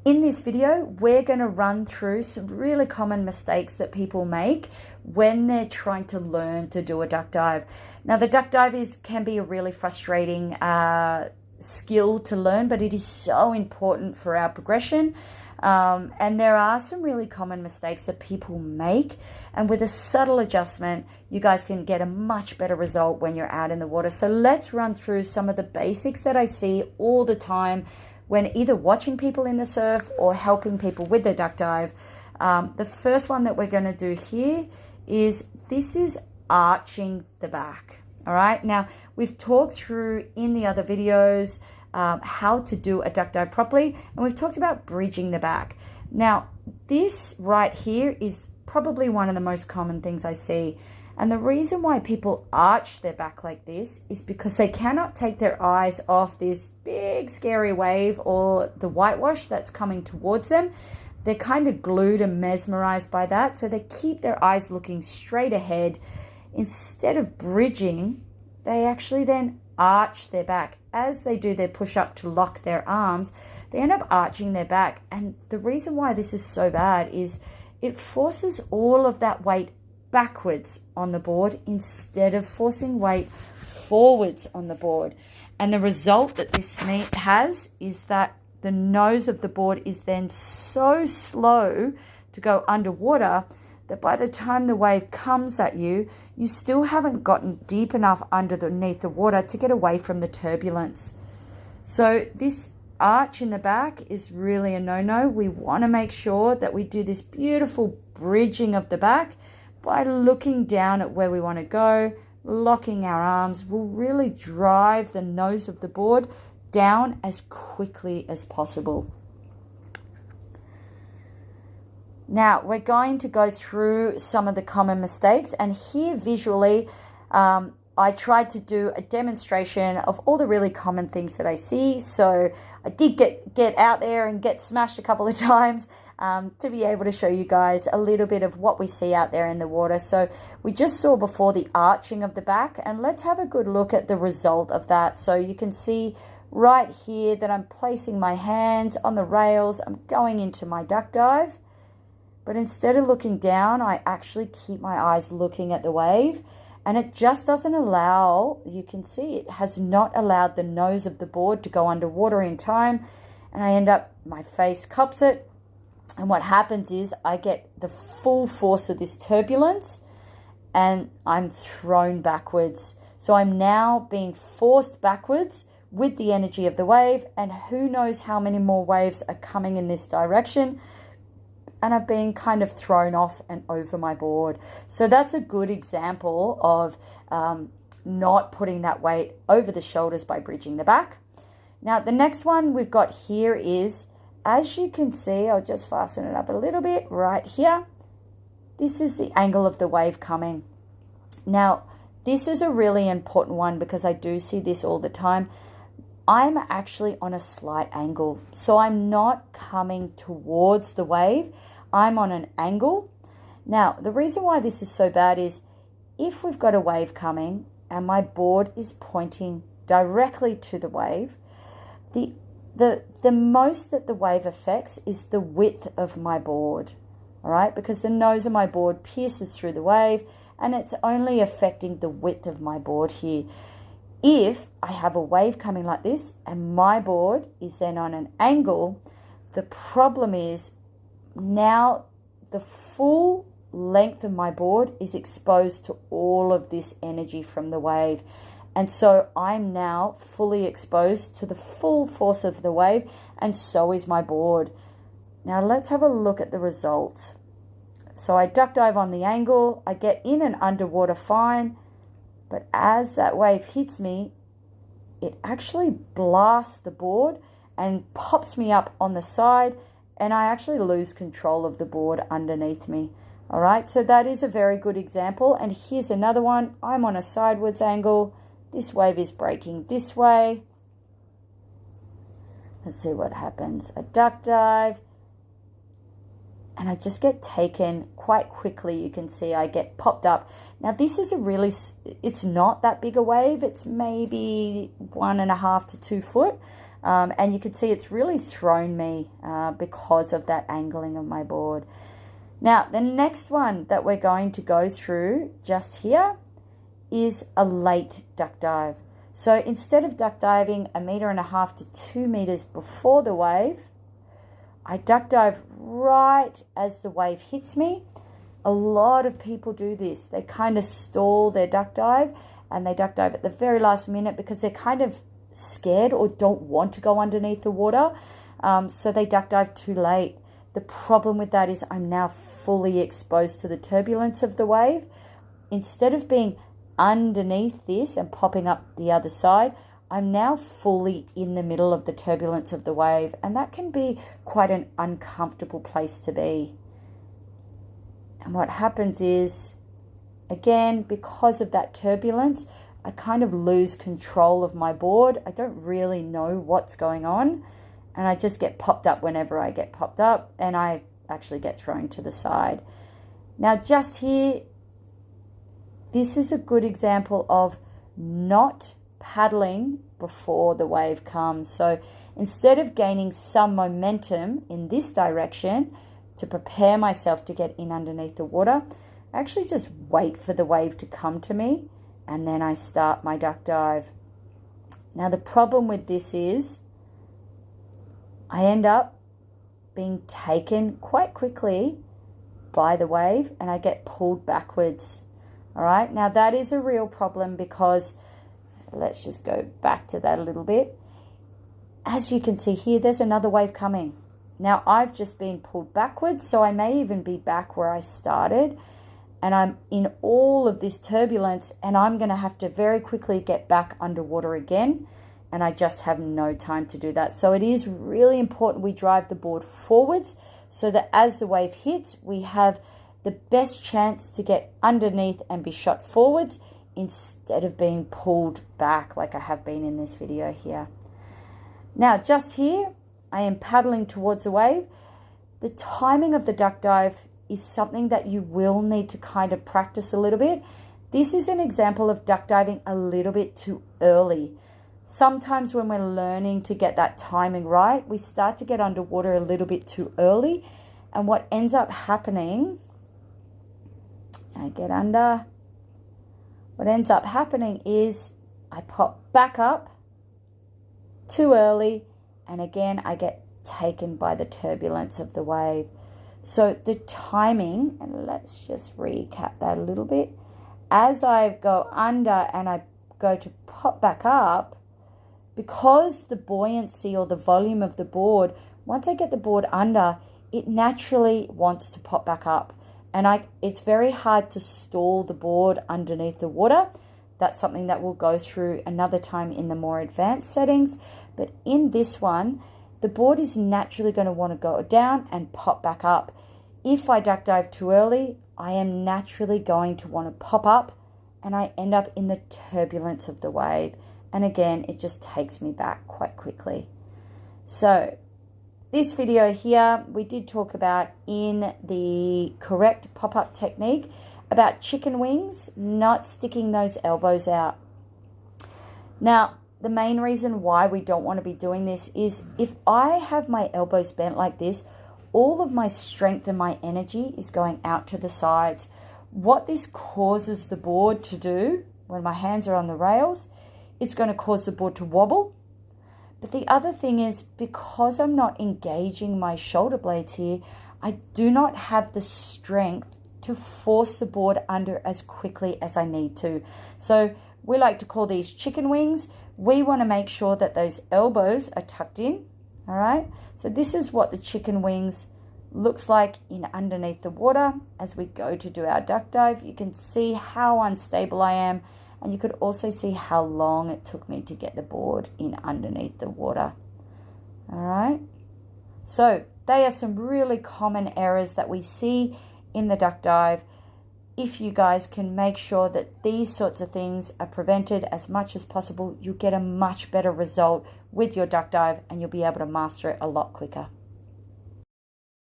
In this video, we're going to run through some really common mistakes that people make when they're trying to learn to do a duck dive. Now, the duck dive can be a really frustrating skill to learn, but it is so important for our progression. And there are some really common mistakes that people make. And with a subtle adjustment, you guys can get a much better result when you're out in the water. So let's run through some of the basics that I see all the time when either watching people in the surf or helping people with the duck dive. The first one that we're going to do here is arching the back. All right. Now, we've talked through in the other videos how to do a duck dive properly, and we've talked about bridging the back. Now, this right here is probably one of the most common things I see. And the reason why people arch their back like this is because they cannot take their eyes off this big scary wave or the whitewash that's coming towards them. They're kind of glued and mesmerized by that, so they keep their eyes looking straight ahead. Instead of bridging, they actually then arch their back. As they do their push-up to lock their arms, they end up arching their back. And the reason why this is so bad is it forces all of that weight backwards on the board instead of forcing weight forwards on the board. And the result that this has is that the nose of the board is then so slow to go underwater that by the time the wave comes at you, you still haven't gotten deep enough underneath the water to get away from the turbulence. So this arch in the back is really a no-no. We want to make sure that we do this beautiful bridging of the back by looking down at where we want to go. Locking our arms will really drive the nose of the board down as quickly as possible. Now, we're going to go through some of the common mistakes, and here visually, I tried to do a demonstration of all the really common things that I see. So I did get out there and get smashed a couple of times to be able to show you guys a little bit of what we see out there in the water. So we just saw before the arching of the back, and let's have a good look at the result of that. So you can see right here that I'm placing my hands on the rails. I'm going into my duck dive. But instead of looking down, I actually keep my eyes looking at the wave, and it just doesn't allow, you can see it has not allowed the nose of the board to go underwater in time, and I end up, my face cups it, and what happens is I get the full force of this turbulence and I'm thrown backwards. So I'm now being forced backwards with the energy of the wave, and who knows how many more waves are coming in this direction. And I've been kind of thrown off and over my board. So that's a good example of not putting that weight over the shoulders by bridging the back. Now, the next one we've got here is, as you can see, I'll just fasten it up a little bit right here. This is the angle of the wave coming. Now, this is a really important one because I do see this all the time. I'm actually on a slight angle, so I'm not coming towards the wave. I'm on an angle. Now, the reason why this is so bad is if we've got a wave coming and my board is pointing directly to the wave, the most that the wave affects is the width of my board, all right? Because the nose of my board pierces through the wave, and it's only affecting the width of my board here. If I have a wave coming like this and my board is then on an angle, the problem is now the full length of my board is exposed to all of this energy from the wave. And so I'm now fully exposed to the full force of the wave, and so is my board. Now let's have a look at the result. So I duck dive on the angle, I get in and underwater fine, but as that wave hits me, it actually blasts the board and pops me up on the side, and I actually lose control of the board underneath me. All right, so that is a very good example. And here's another one. I'm on a sideways angle. This wave is breaking this way. Let's see what happens. I duck dive, and I just get taken quite quickly. You can see I get popped up. Now this is it's not that big a wave. It's maybe 1.5 to 2 foot. And you can see it's really thrown me because of that angling of my board. Now, the next one that we're going to go through just here is a late duck dive. So instead of duck diving 1.5 meters to 2 meters before the wave, I duck dive right as the wave hits me. A lot of people do this. They kind of stall their duck dive, and they duck dive at the very last minute because they're kind of scared or don't want to go underneath the water. So they duck dive too late. The problem with that is I'm now fully exposed to the turbulence of the wave. Instead of being underneath this and popping up the other side, I'm now fully in the middle of the turbulence of the wave, and that can be quite an uncomfortable place to be. And what happens is, again, because of that turbulence, I kind of lose control of my board. I don't really know what's going on, and I just get popped up whenever I get popped up, and I actually get thrown to the side. Now, just here, this is a good example of not paddling before the wave comes. So instead of gaining some momentum in this direction to prepare myself to get in underneath the water, I actually just wait for the wave to come to me, and then I start my duck dive. Now, the problem with this is I end up being taken quite quickly by the wave, and I get pulled backwards. All right, now that is a real problem because, let's just go back to that a little bit. As you can see here, there's another wave coming. Now, I've just been pulled backwards, so I may even be back where I started, and I'm in all of this turbulence, and I'm going to have to very quickly get back underwater again, and I just have no time to do that. So it is really important we drive the board forwards so that as the wave hits, we have the best chance to get underneath and be shot forwards instead of being pulled back like I have been in this video here. Now, just here, I am paddling towards the wave. The timing of the duck dive is something that you will need to kind of practice a little bit. This is an example of duck diving a little bit too early. Sometimes when we're learning to get that timing right, we start to get underwater a little bit too early. And what ends up happening, I get under. What ends up happening is I pop back up too early, and again I get taken by the turbulence of the wave. So the timing, and let's just recap that a little bit. As I go under and I go to pop back up, because the buoyancy or the volume of the board, once I get the board under, it naturally wants to pop back up. And it's very hard to stall the board underneath the water. That's something that we'll go through another time in the more advanced settings. But in this one, the board is naturally going to want to go down and pop back up. If I duck dive too early, I am naturally going to want to pop up, and I end up in the turbulence of the wave. And again, it just takes me back quite quickly. So this video here, we did talk about in the correct pop-up technique about chicken wings, not sticking those elbows out. Now, the main reason why we don't want to be doing this is if I have my elbows bent like this, all of my strength and my energy is going out to the sides. What this causes the board to do when my hands are on the rails, it's going to cause the board to wobble. But the other thing is, because I'm not engaging my shoulder blades here, I do not have the strength to force the board under as quickly as I need to. So we like to call these chicken wings. We want to make sure that those elbows are tucked in, all right? So this is what the chicken wings looks like in underneath the water as we go to do our duck dive. You can see how unstable I am, and you could also see how long it took me to get the board in underneath the water. All right. So they are some really common errors that we see in the duck dive. If you guys can make sure that these sorts of things are prevented as much as possible, you'll get a much better result with your duck dive, and you'll be able to master it a lot quicker.